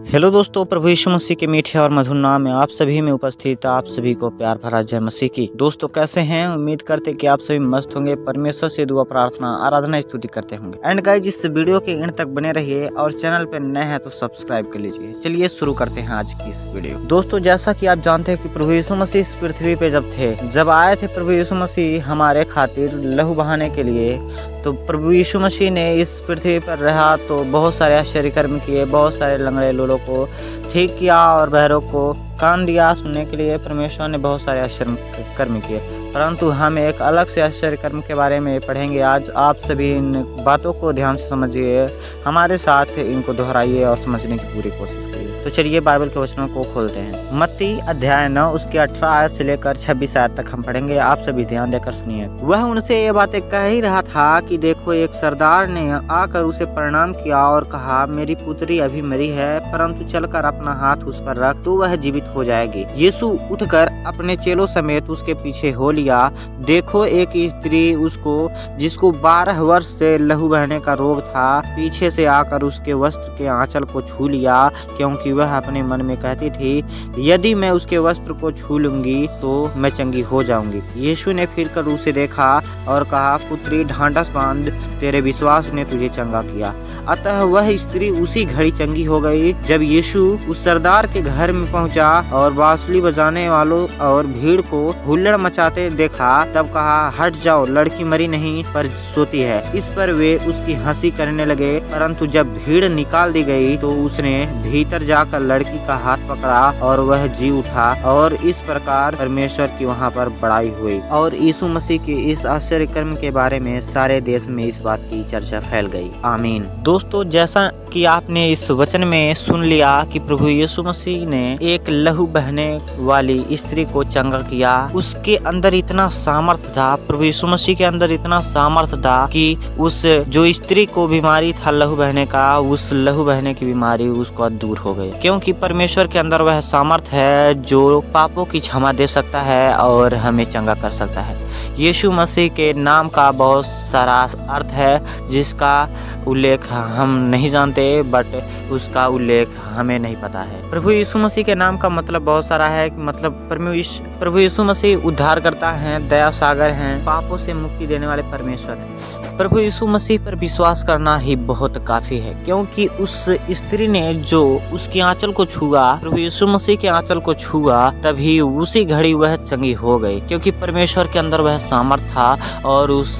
Hello दोस्तों, प्रभु यीशु मसीह के मीठे और मधुर नाम में आप सभी में उपस्थित आप सभी को प्यार भरा जय मसीह की। दोस्तों कैसे हैं? उम्मीद करते कि आप सभी मस्त होंगे। परमेश्वर से दुआ प्रार्थना आराधना स्तुति करते होंगे। एंड गाइस, इस वीडियो के एंड तक बने रहिए और चैनल पे नए हैं तो सब्सक्राइब कर लीजिए। चलिए शुरू करते हैं आज की इस वीडियो। दोस्तों जैसा की आप जानते हैं कि प्रभु यीशु मसीह इस पृथ्वी पे जब आए थे प्रभु यीशु मसीह हमारे खातिर लहू बहाने के लिए, तो प्रभु यीशु मसीह ने इस पृथ्वी पर रहा तो बहुत सारे आश्चर्य कर्म किए, बहुत सारे लंगड़े लोगों को ठीक किया और बहरों को कान दिया सुनने के लिए। परमेश्वर ने बहुत सारे आश्चर्य कर्म किए, परंतु हम एक अलग से आश्चर्य कर्म के बारे में पढ़ेंगे आज। आप सभी इन बातों को ध्यान से समझिए, हमारे साथ इनको दोहराइए और समझने की पूरी कोशिश करिए। तो चलिए बाइबल के वचनों को खोलते हैं। मत्ती अध्याय 9 उसके 18 आयत से लेकर 26 आयत तक हम पढ़ेंगे। आप सभी ध्यान देकर सुनिए। वह उनसे ये बातें कह ही रहा था कि देखो, एक सरदार ने आकर उसे प्रणाम किया और कहा, मेरी पुत्री अभी मरी है, परंतु चलकर अपना हाथ उस पर रख तो वह जीवित हो जाएगी। यीशु उठकर अपने चेलों समेत उसके पीछे हो लिया। देखो, एक स्त्री उसको जिसको 12 वर्ष से लहू बहने का रोग था, पीछे से आकर उसके वस्त्र के आंचल को छू लिया, क्योंकि वह अपने मन में कहती थी, यदि मैं उसके वस्त्र को छू लूंगी तो मैं चंगी हो जाऊंगी। यीशु ने फिर कर उसे देखा और कहा, पुत्री ढांढस बांध, तेरे विश्वास ने तुझे चंगा किया। अतः वह स्त्री उसी घड़ी चंगी हो गई। जब यीशु उस सरदार के घर में पहुंचा और बांसुरी बजाने वालों और भीड़ को हुल्लड़ मचाते देखा, तब कहा, हट जाओ, लड़की मरी नहीं पर सोती है। इस पर वे उसकी हंसी करने लगे, परंतु जब भीड़ निकाल दी गई तो उसने भीतर जाकर लड़की का हाथ पकड़ा और वह जी उठा, और इस प्रकार परमेश्वर की वहाँ पर बड़ाई हुई। और यीशु मसीह के इस आश्चर्य कर्म के बारे में सारे देश में इस बात की चर्चा फैल गई। आमीन। दोस्तों जैसा कि आपने इस वचन में सुन लिया कि प्रभु यीशु मसीह ने एक लहू बहने वाली स्त्री को चंगा किया। उसके अंदर इतना सामर्थ्य था, प्रभु यीशु मसीह के अंदर इतना सामर्थ्य था कि उस जो स्त्री को बीमारी था लहू बहने का, उस लहू बहने की बीमारी उसको दूर हो गई, क्योंकि परमेश्वर के अंदर वह सामर्थ्य है जो पापों की क्षमा दे सकता है और हमें चंगा कर सकता है। यीशु मसीह के नाम का बहुत सारा अर्थ है जिसका उल्लेख हम नहीं जानते, बट उसका उल्लेख हमें नहीं पता है। प्रभु यीशु मसीह के नाम का मतलब बहुत सारा है, मतलब प्रभु यीशु मसीह उद्धार करता है, दया सागर हैं, पापों से मुक्ति देने वाले परमेश्वर हैं। प्रभु यीशु मसीह पर विश्वास करना ही बहुत काफी है, क्योंकि उस स्त्री ने जो उसकी आंचल को छुआ, प्रभु यीशु मसीह के आंचल को छुआ, तभी उसी घड़ी वह चंगी हो गई, क्योंकि परमेश्वर के अंदर वह सामर्थ था और उस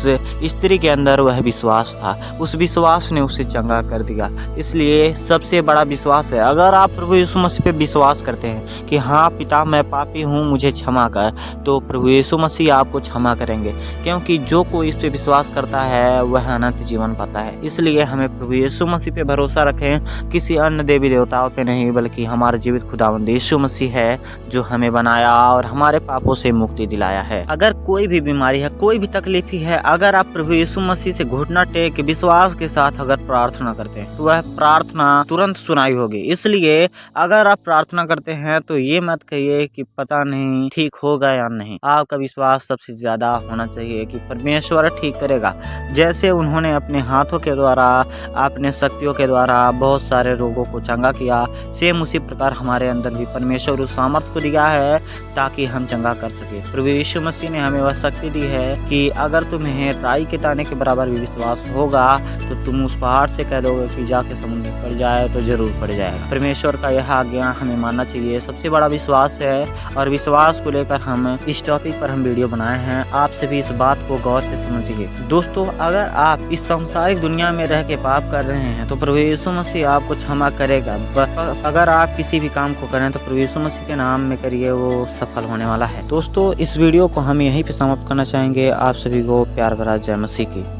स्त्री के अंदर वह विश्वास था। उस विश्वास ने उसे चंगा कर दिया। इसलिए सबसे बड़ा विश्वास है, अगर आप प्रभु यीशु मसीह पे विश्वास करते हैं कि हाँ पिता मैं पापी हूँ मुझे क्षमा कर, तो प्रभु यीशु मसीह आपको क्षमा करेंगे, क्योंकि जो कोई इस पे विश्वास करता है वह अनंत जीवन पाता है। इसलिए हमें प्रभु यीशु मसीह पे भरोसा रखें, किसी अन्य देवी देवताओं पे नहीं, बल्कि हमारे जीवित खुदावंद यीशु मसीह है जो हमें बनाया और हमारे पापों से मुक्ति दिलाया है। अगर कोई भी बीमारी है, कोई भी तकलीफ है, अगर आप प्रभु यीशु मसीह से घुटना टेक विश्वास के साथ अगर प्रार्थना करते हैं तो वह प्रार्थना तुरंत सुनाई होगी। इसलिए अगर आप प्रार्थना करते हैं तो ये मत कहिए कि पता नहीं ठीक होगा या नहीं। आपका विश्वास सबसे ज्यादा होना चाहिए कि परमेश्वर ठीक करेगा। जैसे उन्होंने अपने हाथों के द्वारा, अपने शक्तियों के द्वारा बहुत सारे रोगों को चंगा किया, सेम उसी प्रकार हमारे अंदर भी परमेश्वर उस सामर्थ्य को दिया है ताकि हम चंगा कर सके। प्रभु यीशु मसीह ने हमें वह शक्ति दी है कि अगर तुम्हें राई के दाने के बराबर भी विश्वास होगा तो तुम उस पहाड़ से कह दोगे कि जाके समुद्र में पड़ जाए तो जरूर पड़ जाएगा। परमेश्वर का यह आज्ञा हमें मानना चाहिए, सबसे बड़ा विश्वास है, और विश्वास को लेकर हम इस टॉपिक पर हम वीडियो बनाए हैं। आप सभी इस बात को गौर से समझिए। दोस्तों अगर आप इस सांसारिक दुनिया में रह के पाप कर रहे हैं तो प्रभु यीशु मसीह आपको क्षमा करेगा। अगर आप किसी भी काम को करें तो प्रभु यीशु मसीह के नाम में करिए, वो सफल होने वाला है। दोस्तों इस वीडियो को हम यहीं पे समाप्त करना चाहेंगे। आप सभी को प्यार भरा जय मसीह की।